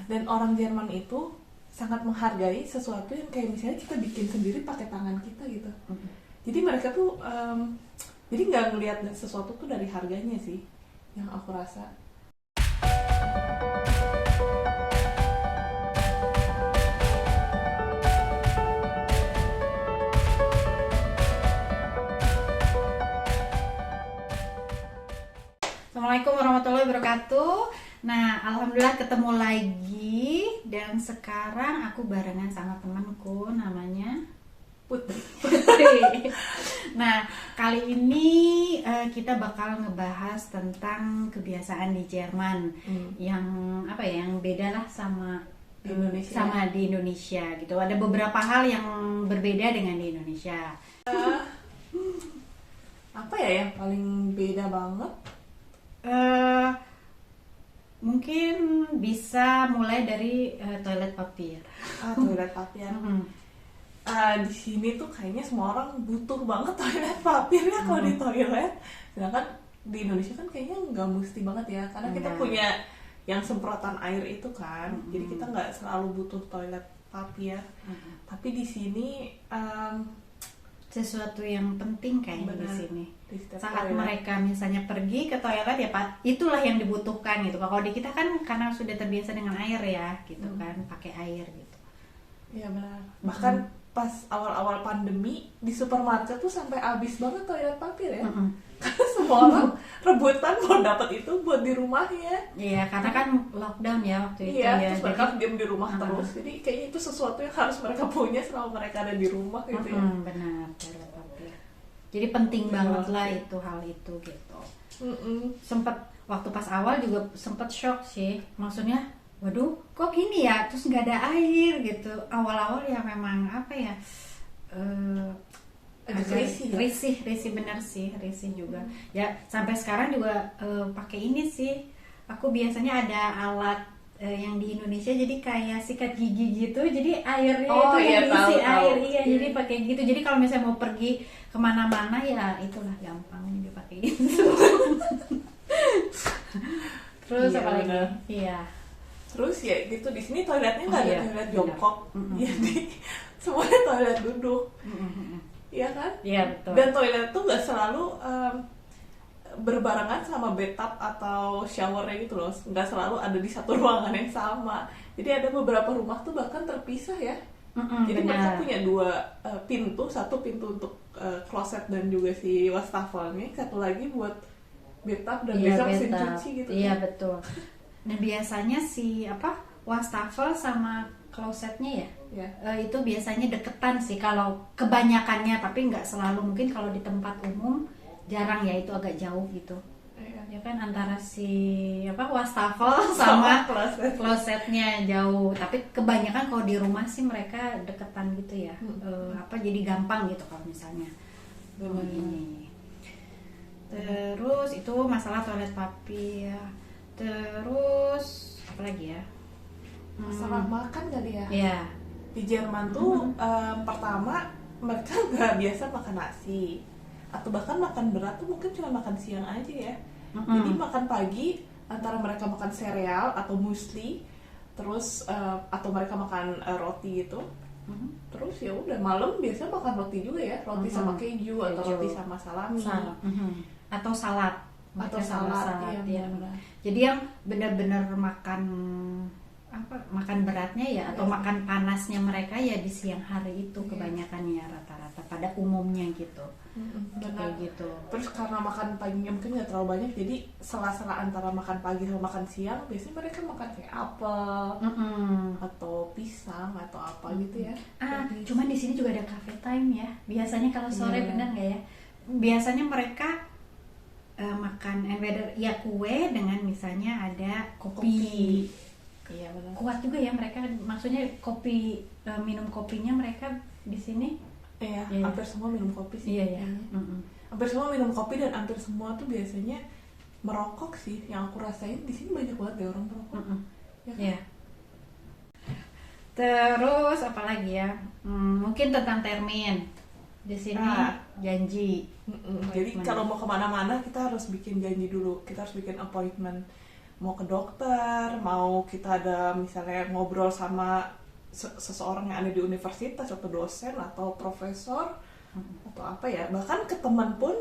Dan orang Jerman itu sangat menghargai sesuatu yang kayak misalnya kita bikin sendiri pakai tangan kita gitu. Jadi mereka tuh jadi nggak ngelihat sesuatu tuh dari harganya sih, yang aku rasa. Assalamualaikum warahmatullahi wabarakatuh. Nah, alhamdulillah ketemu lagi dan sekarang aku barengan sama temanku namanya Putri. Nah, kali ini kita bakal ngebahas tentang kebiasaan di Jerman yang apa ya, yang beda lah sama Di Indonesia. sama di Indonesia gitu. Ada beberapa hal yang berbeda dengan di Indonesia. Apa ya yang paling beda banget? Mungkin bisa mulai dari toilet papier. Toilet papier. Di sini tuh kayaknya semua orang butuh banget toilet papir ya kalau di toilet. Sedangkan di Indonesia kan kayaknya nggak mesti banget ya, karena kita Enggak. punya yang semprotan air itu kan. Jadi kita nggak selalu butuh toilet papir. Tapi di sini Sesuatu yang penting kayaknya di Benar. sini. di setiap Saat toilet. mereka misalnya pergi ke toilet ya Pak, itulah yang dibutuhkan gitu. Kalau di kita kan karena sudah terbiasa dengan air ya, gitu kan, pakai air gitu. Iya benar. Bahkan pas awal-awal pandemi di supermarket tuh sampai habis banget toilet papir ya. Karena semua orang rebutan mau dapat itu buat di rumahnya. Iya, karena kan lockdown ya waktu itu Iya, ya. terus mereka diam di rumah terus. Jadi kayaknya itu sesuatu yang harus mereka punya selama mereka ada di rumah gitu ya. Benar, toilet papir. Jadi penting Iya, banget lah oke. itu hal itu gitu. Mm-mm. Sempet waktu pas awal juga sempet shock sih, maksudnya waduh kok gini ya, terus nggak ada air gitu. Awal-awal ya memang apa ya, Agak agak risih ya? risih bener sih, risih juga ya. Sampai sekarang juga pakai ini sih, aku biasanya ada alat yang di Indonesia jadi kayak sikat gigi gitu, jadi airnya Oh, itu iya, yang isi tahu. air. Iya, Iya. jadi pakai gitu. Jadi kalau misalnya mau pergi kemana-mana ya itulah gampang dipakai gitu. Terus Iya, apa lagi? benar. Iya. Terus ya gitu, di sini toiletnya nggak ada Iya, toilet benar. jongkok. Jadi semuanya toilet duduk. Iya kan? Iya betul. Dan toilet tuh nggak selalu berbarengan sama bathtub atau showernya gitu loh. Nggak selalu ada di satu ruangan yang sama. Jadi ada beberapa rumah tuh bahkan terpisah ya. Jadi mereka benar. punya dua pintu, satu pintu untuk kloset dan juga si wastafelnya, satu lagi buat bathtub dan Iya, bisa mesin bathtub. cuci gitu. Iya kan. betul. Nah biasanya si apa, wastafel sama klosetnya ya, Ya. itu biasanya deketan sih kalau kebanyakannya, tapi nggak selalu. Mungkin kalau di tempat umum jarang ya, itu agak jauh gitu Iya. ya kan, antara si apa wastafel sama kloset. klosetnya jauh. Tapi kebanyakan kalau di rumah sih mereka deketan gitu ya. Apa jadi gampang gitu kalau misalnya ini. Terus itu masalah toilet papir. Terus apa lagi ya? Masalah makan kali ya. Ya. Di Jerman tuh pertama mereka nggak biasa makan nasi, atau bahkan makan berat tuh mungkin cuma makan siang aja ya. Jadi makan pagi antara mereka makan sereal atau muesli, terus atau mereka makan roti gitu. Terus ya udah malam biasa makan roti juga ya, roti sama keju atau Keju. roti sama salami. Atau salad. Atau Mereka sama salad, iya, ya. benar-benar. Jadi yang benar-benar makan apa, makan beratnya ya, atau Iya. makan panasnya mereka ya di siang hari itu kebanyakannya rata-rata pada umumnya gitu. Benar. Kayak gitu. Terus karena makan paginya mungkin nggak terlalu banyak, jadi sela-sela antara makan pagi sama makan siang biasanya mereka makan kayak apel atau pisang atau apa gitu ya. Jadi, Cuman di sini juga ada cafe time ya. Biasanya kalau sore, Iya. benar nggak ya? Biasanya mereka makan either ya kue dengan misalnya ada kopi. Iya benar. Kuat juga ya mereka, maksudnya kopi, minum kopinya mereka di sini. Iya, Iya. hampir semua minum kopi sih. Iya ya. Hampir semua minum kopi, dan hampir semua tuh biasanya merokok sih. Yang aku rasain di sini banyak banget deh orang merokok. Ya kan? Iya. Terus apa lagi ya? Mungkin tentang termin. Di sini janji. Jadi Appointment. kalau mau kemana-mana kita harus bikin janji dulu. Kita harus bikin appointment. mau ke dokter, mau kita ada misalnya ngobrol sama seseorang yang ada di universitas atau dosen atau profesor atau apa ya, bahkan ke teman pun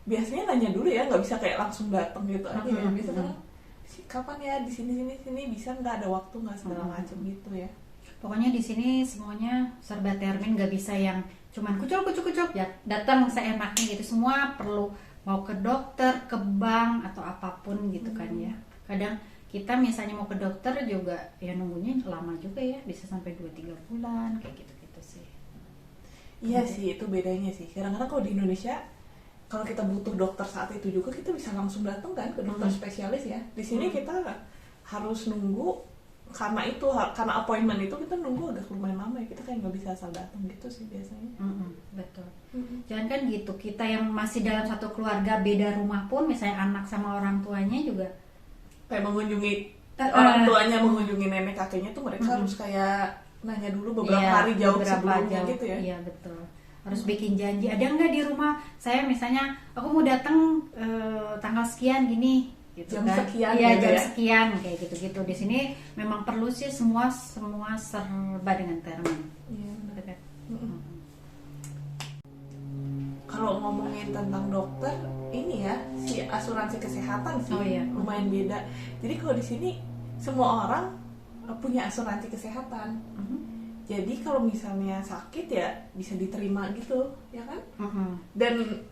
biasanya nanya dulu ya, nggak bisa kayak langsung datang gitu aja ya. Biasanya kapan ya di sini bisa nggak, ada waktu nggak, segala macam gitu ya. Pokoknya di sini semuanya serba termin, nggak bisa yang cuman kucuk ya datang seenaknya gitu. Semua perlu, mau ke dokter, ke bank atau apapun gitu kan ya. Kadang kita misalnya mau ke dokter juga ya nunggunya lama juga ya, bisa sampai 2-3 bulan kayak gitu-gitu sih. Iya sih, itu bedanya sih. Kadang-kadang kalau di Indonesia, kalau kita butuh dokter saat itu juga kita bisa langsung datang kan ke dokter spesialis ya. Di sini kita harus nunggu, karena appointment itu kita nunggu agak lumayan lama ya. Kita kayak nggak bisa asal datang gitu sih biasanya. Betul. Jangan kan gitu, kita yang masih dalam satu keluarga beda rumah pun, misalnya anak sama orang tuanya juga Kayak mengunjungi orang tuanya, mengunjungi nenek kakeknya tuh mereka harus kayak nanya dulu beberapa hari jauh sebelumnya gitu ya. Iya betul. Harus bikin janji, ada nggak di rumah saya, misalnya aku mau datang tanggal sekian gini gitu, jam kan? sekian Iya, gitu jam ya. sekian kayak gitu-gitu. Di sini memang perlu sih semua serba dengan termin. Iya, benar. Gitu kan? Kalau ngomongin tentang dokter, ini ya si asuransi kesehatan sih lumayan beda. Jadi kalau di sini semua orang punya asuransi kesehatan. Jadi kalau misalnya sakit ya bisa diterima gitu, ya kan? Dan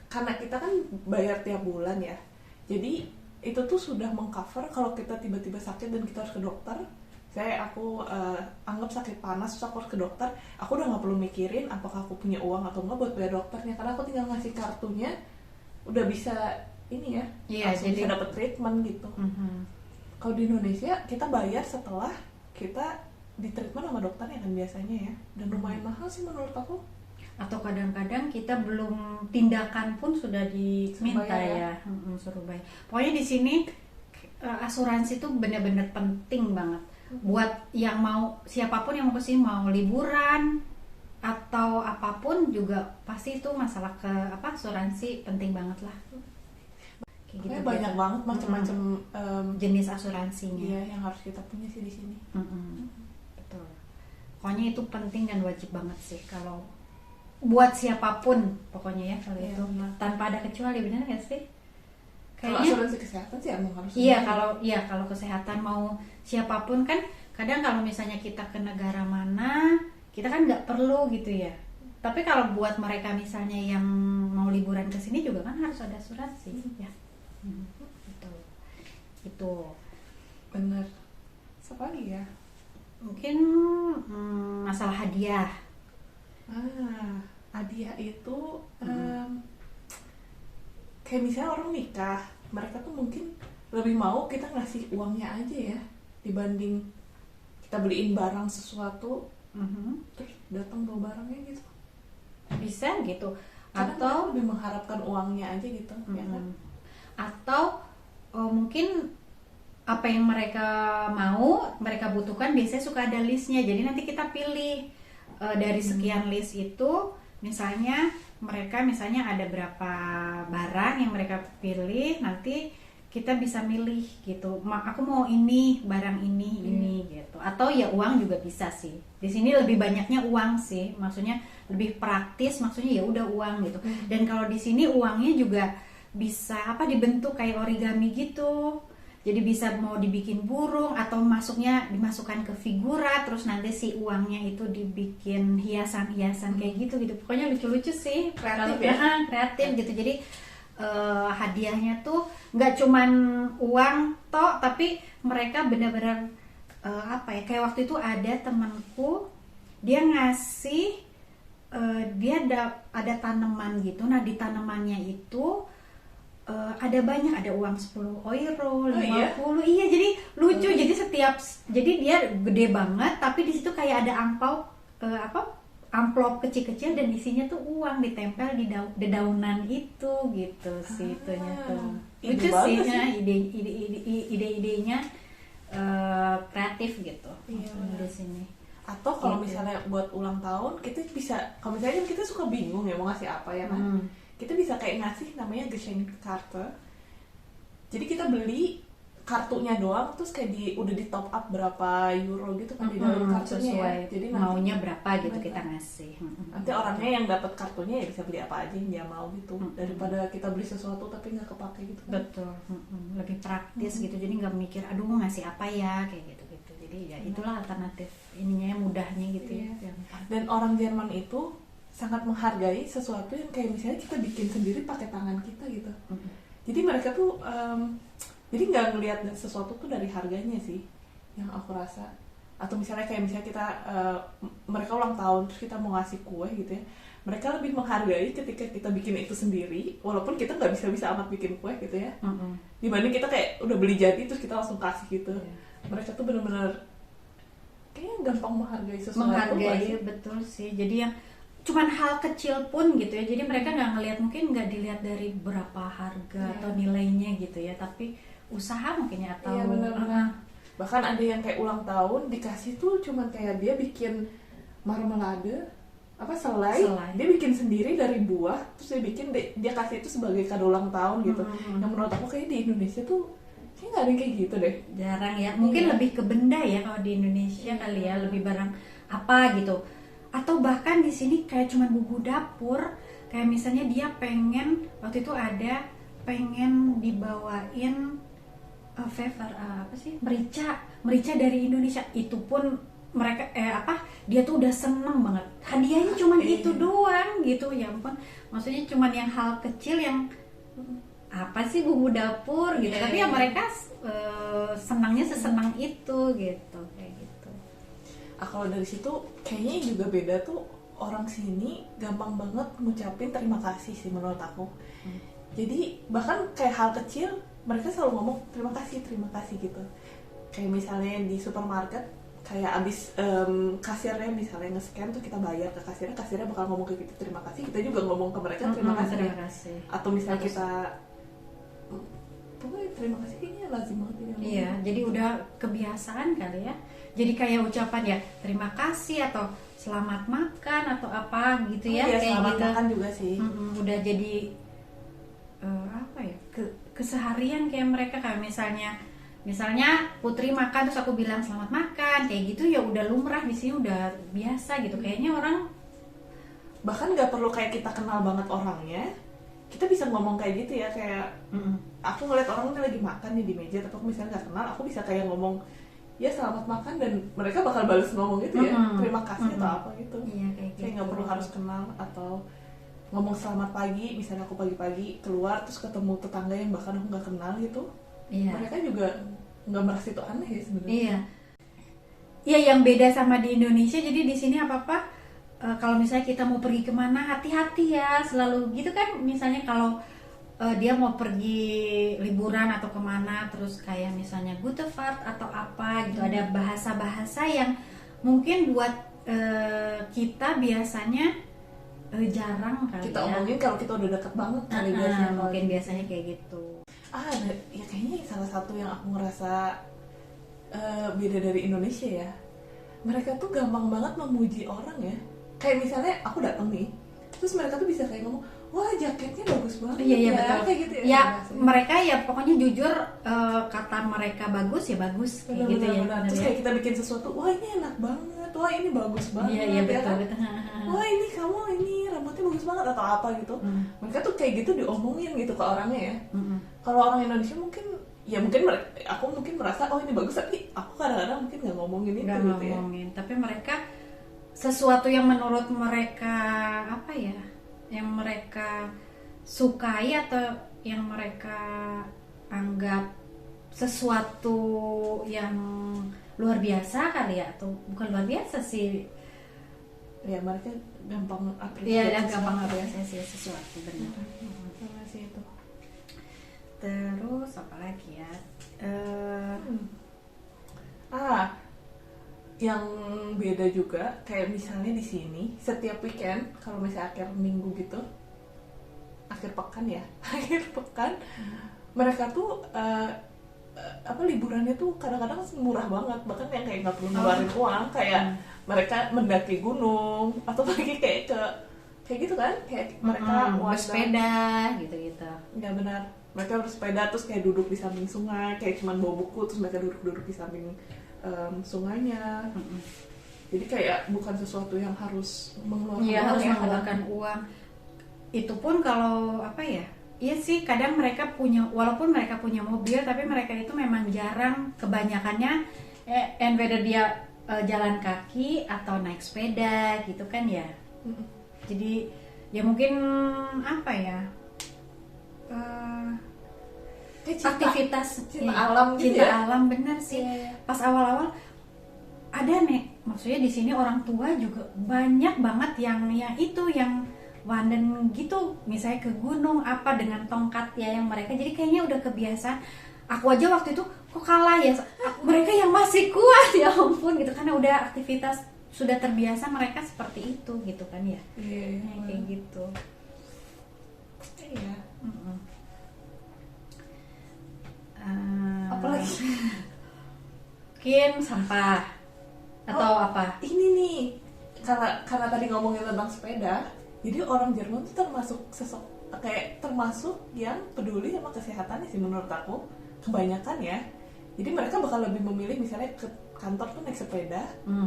karena kita kan bayar tiap bulan ya, jadi itu tuh sudah mengcover kalau kita tiba-tiba sakit dan kita harus ke dokter. Aku anggap sakit panas terus aku harus ke dokter, aku udah nggak perlu mikirin apakah aku punya uang atau nggak buat bayar dokternya, karena aku tinggal ngasih kartunya udah bisa ini ya, langsung bisa dapat treatment gitu. Kalau di Indonesia kita bayar setelah kita di treatment sama dokternya kan biasanya ya, dan lumayan mahal sih menurut aku. Atau kadang-kadang kita belum tindakan pun sudah diminta ya, suruh bayar. Pokoknya di sini asuransi itu benar-benar penting banget buat yang mau, siapapun yang mau kesini, mau liburan atau apapun juga pasti itu masalah asuransi penting banget lah. Kayak gitu, banyak banget macam-macam jenis asuransinya. Iya, yang harus kita punya sih di sini. Betul. Pokoknya itu penting dan wajib banget sih kalau buat siapapun pokoknya ya, kalau itu tanpa ada kecuali, benar nggak sih? Kalau asuransi kesehatan sih emang harus. Kalau kesehatan mau siapapun kan, kadang kalau misalnya kita ke negara mana kita kan nggak perlu gitu ya. Tapi kalau buat mereka misalnya yang mau liburan ke sini juga kan harus ada asuransi ya. Betul. Itu benar. Apa lagi ya? Mungkin masalah hadiah. Hadiah itu kayak misalnya orang nikah, mereka tuh mungkin lebih mau kita ngasih uangnya aja ya dibanding kita beliin barang sesuatu terus datang bawa barangnya gitu. Bisa gitu. Karena atau lebih mengharapkan uangnya aja gitu, ya kan? Atau mungkin apa yang mereka mau, mereka butuhkan biasanya suka ada listnya. Jadi nanti kita pilih dari sekian list itu, misalnya mereka ada berapa barang yang mereka pilih, nanti kita bisa milih gitu. Aku mau ini, barang ini gitu. Atau ya uang juga bisa sih. Di sini lebih banyaknya uang sih. Maksudnya lebih praktis, maksudnya ya udah uang gitu. Dan kalau di sini uangnya juga bisa dibentuk kayak origami gitu. Jadi bisa mau dibikin burung atau dimasukkan ke figura, terus nanti si uangnya itu dibikin hiasan-hiasan kayak gitu. Pokoknya lucu-lucu sih, kreatif gitu. Jadi hadiahnya tuh nggak cuman uang toh, tapi mereka benar-benar kayak waktu itu ada temanku, dia ngasih dia ada tanaman gitu. Nah di tanamannya itu ada banyak, ada uang 10 euro, 50. Iya, jadi lucu. Jadi dia gede banget, tapi di situ kayak ada amplop kecil-kecil dan isinya tuh uang ditempel di dedaunan itu gitu sih, itunya tuh. Lucu sih, ide-idenya kreatif gitu. Iya, di sini. Atau kalau misalnya buat ulang tahun, kita bisa, kalau misalnya kita suka bingung ya mau ngasih apa ya kan, kita bisa kayak ngasih namanya Geschenkarte. Jadi kita beli kartunya doang, terus kayak udah di top up berapa euro gitu kan di dalam kartunya sesuai ya. Jadi maunya berapa gitu Benar. kita ngasih. nanti orangnya yang dapat kartunya ya bisa beli apa aja yang dia mau gitu, daripada kita beli sesuatu tapi nggak kepake gitu kan. Betul. Lebih praktis gitu, jadi nggak mikir aduh ngasih apa ya kayak gitu. Jadi ya itulah alternatif ininya, mudahnya gitu ya. Iya. Dan orang Jerman itu sangat menghargai sesuatu yang kayak misalnya kita bikin sendiri pakai tangan kita gitu. Jadi mereka tuh jadi nggak ngelihat sesuatu tuh dari harganya sih, yang aku rasa. Atau misalnya kita mereka ulang tahun terus kita mau ngasih kue gitu ya, mereka lebih menghargai ketika kita bikin itu sendiri, walaupun kita nggak bisa amat bikin kue gitu ya, dibanding kita kayak udah beli jadi terus kita langsung kasih gitu. Mereka tuh benar-benar kayaknya gampang menghargai sesuatu. Menghargai, betul sih. Jadi yang cuman hal kecil pun gitu ya, jadi mereka nggak ngelihat, mungkin nggak dilihat dari berapa harga atau nilainya gitu ya, tapi usaha mungkin ya, atau benar-benar. Bahkan ada yang kayak ulang tahun dikasih tuh cuman kayak dia bikin marmelade selai, dia bikin sendiri dari buah, terus dia kasih itu sebagai kado ulang tahun gitu. Yang menurut aku kayak di Indonesia tuh kayak nggak ada yang kayak gitu deh, jarang ya. Mungkin lebih ke benda ya kalau di Indonesia kali ya, lebih barang apa gitu, atau bahkan di sini kayak cuman bumbu dapur. Kayak misalnya dia pengen, waktu itu ada pengen dibawain merica dari Indonesia. Itu pun mereka dia tuh udah seneng banget, hadiahnya cuman itu doang gitu. Ya ampun, maksudnya cuman yang hal kecil yang apa sih bumbu dapur gitu, tapi ya mereka senangnya sesenang itu gitu, kayak gitu. Kalau dari situ kayaknya juga beda tuh, orang sini gampang banget ngucapin terima kasih sih menurut aku. Jadi bahkan kayak hal kecil mereka selalu ngomong terima kasih gitu. Kayak misalnya di supermarket, kayak abis kasirnya misalnya nge-scan tuh kita bayar ke kasirnya bakal ngomong ke kita terima kasih, kita juga ngomong ke mereka terima kasih. Atau misalnya kita pokoknya terima kasih, kayaknya lazim banget ini. Iya, jadi udah kebiasaan kali ya. Jadi kayak ucapan ya terima kasih atau selamat makan atau apa gitu ya, kayak selamat gitu. makan juga sih. Udah jadi keseharian kayak mereka. Kayak misalnya Putri makan terus aku bilang selamat makan, kayak gitu ya udah lumrah di sini, udah biasa gitu. Kayaknya orang bahkan nggak perlu kayak kita kenal banget orangnya, kita bisa ngomong kayak gitu ya. Kayak aku ngeliat orang ini lagi makan nih di meja, tapi aku misalnya nggak kenal, aku bisa kayak ngomong ya selamat makan, dan mereka bakal balas ngomong gitu ya, terima kasih atau apa gitu. Iya, kayak nggak perlu harus kenal. Atau ngomong selamat pagi, misalnya aku pagi-pagi keluar terus ketemu tetangga yang bahkan aku nggak kenal gitu, mereka juga nggak merasa itu aneh ya sebenarnya. Iya, yang beda sama di Indonesia, jadi di sini apa kalau misalnya kita mau pergi kemana, hati-hati ya selalu gitu kan. Misalnya kalau dia mau pergi liburan atau kemana, terus kayak misalnya gute Fahrt atau apa gitu, ada bahasa-bahasa yang mungkin buat kita biasanya jarang kali kita ya omongin kalau kita udah deket banget kali mungkin biasanya kayak gitu. Ya kayaknya salah satu yang aku ngerasa beda dari Indonesia ya, mereka tuh gampang banget memuji orang ya. Kayak misalnya aku datang nih, terus mereka tuh bisa kayak ngomong, wah jaketnya bagus banget. Iya betul. Kayak gitu ya. Ya mereka ya pokoknya jujur, kata mereka bagus ya bagus, kayak gitu ya. Terus kayak kita bikin sesuatu, wah ini enak banget, wah ini bagus banget. Iya betul. Wah ini kamu ini rambutnya bagus banget atau apa gitu. Mereka tuh kayak gitu diomongin gitu ke orangnya ya. Kalau orang Indonesia mungkin aku mungkin merasa oh ini bagus, tapi aku kadang-kadang mungkin nggak ngomongin itu gitu ya. Tapi mereka sesuatu yang menurut mereka yang mereka sukai atau yang mereka anggap sesuatu yang luar biasa kali ya, atau bukan luar biasa sih ya, mereka gampang apresiasi sesuatu, benar. Sih itu. Terus apa lagi ya? Yang beda juga kayak misalnya di sini setiap weekend, kalau misalnya akhir minggu gitu, akhir pekan mereka tuh liburannya tuh kadang-kadang murah banget, bahkan yang kayak nggak perlu ngeluarin uang, kayak mereka mendaki gunung atau lagi kayak gitu kan, kayak mereka bersepeda gitu. nggak benar. mereka bersepeda terus kayak duduk di samping sungai, kayak cuman bawa buku terus mereka duduk-duduk di samping sungainya. Jadi kayak bukan sesuatu yang harus mengeluarkan Iya, uang harus ya, mengeluarkan uang. Itu pun kalau apa ya? Iya sih, kadang mereka walaupun mereka punya mobil, tapi mereka itu memang jarang, kebanyakannya whether dia jalan kaki atau naik sepeda gitu kan ya. Jadi ya mungkin apa ya? Kayak Aktivitas cinta alam gitu cinta ya? alam, bener sih. Pas awal-awal ada nih, maksudnya di sini orang tua juga banyak banget yang yang wanden gitu, misalnya ke gunung apa dengan tongkat ya yang mereka, jadi kayaknya udah kebiasaan. Aku aja waktu itu kok kalah ya, mereka yang masih kuat ya ampun gitu, karena udah aktivitas sudah terbiasa mereka seperti itu gitu kan ya. Iya, Kayak gitu. Iya. Apalagi mungkin sampah atau apa? Ini nih, karena tadi ngomongin tentang sepeda, jadi orang Jerman tuh termasuk yang peduli sama kesehatannya sih menurut aku, kebanyakan ya. Jadi mereka bakal lebih memilih misalnya ke kantor tuh naik sepeda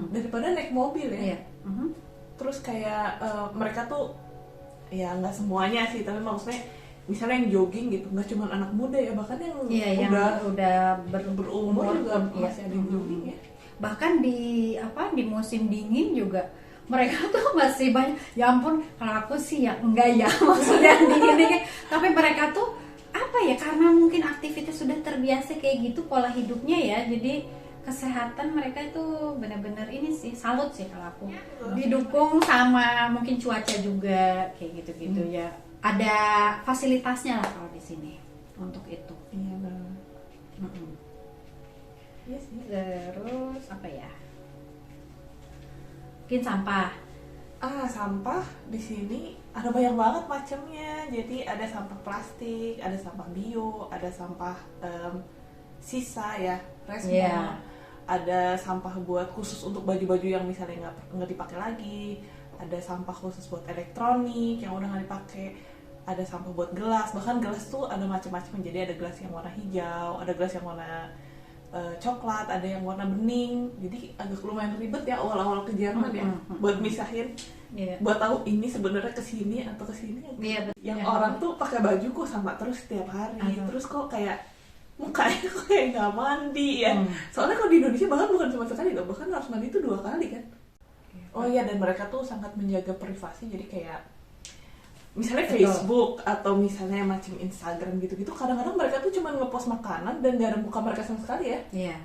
daripada naik mobil ya. Iya. Terus kayak mereka tuh ya nggak semuanya sih, tapi maksudnya misalnya yang jogging gitu, nggak cuma anak muda ya, bahkan yang udah berumur juga iya. masih ada yang jogging ya. Bahkan di musim dingin juga mereka tuh masih banyak. Ya ampun, kalau aku sih ya enggak ya maksudnya dingin-dingin, tapi mereka tuh apa ya, karena mungkin aktivitas sudah terbiasa kayak gitu pola hidupnya ya, jadi kesehatan mereka itu benar-benar ini sih, salut sih kalau aku. Didukung sama mungkin cuaca juga kayak gitu-gitu ya. Ada fasilitasnya lah kalau di sini untuk itu. Iya benar. Iya sih. Terus apa ya? Mungkin sampah. Sampah di sini ada banyak banget macamnya. Jadi ada sampah plastik, ada sampah bio, ada sampah sisa ya, resmo. Yeah. Ada sampah buat khusus untuk baju-baju yang misalnya nggak dipakai lagi. Ada sampah khusus buat elektronik yang udah nggak dipakai. Ada sampah buat gelas, bahkan gelas tuh ada macam-macam. Jadi ada gelas yang warna hijau, ada gelas yang warna coklat, ada yang warna bening. Jadi agak lumayan ribet ya awal-awal ke Jerman ya, buat misahin, buat tahu ini sebenarnya kesini atau kesini. Yang orang tuh pakai baju kok sama terus setiap hari, terus kok kayak mukanya kok kayak nggak mandi ya. Soalnya kalau di Indonesia bahkan bukan cuma sekali loh, bahkan harus mandi itu 2 kali kan. Oh iya, dan mereka tuh sangat menjaga privasi, jadi kayak misalnya Facebook atau misalnya macam Instagram gitu-gitu, kadang-kadang mereka tuh cuma ngepost makanan dan gak ada muka mereka sama sekali ya. Iya.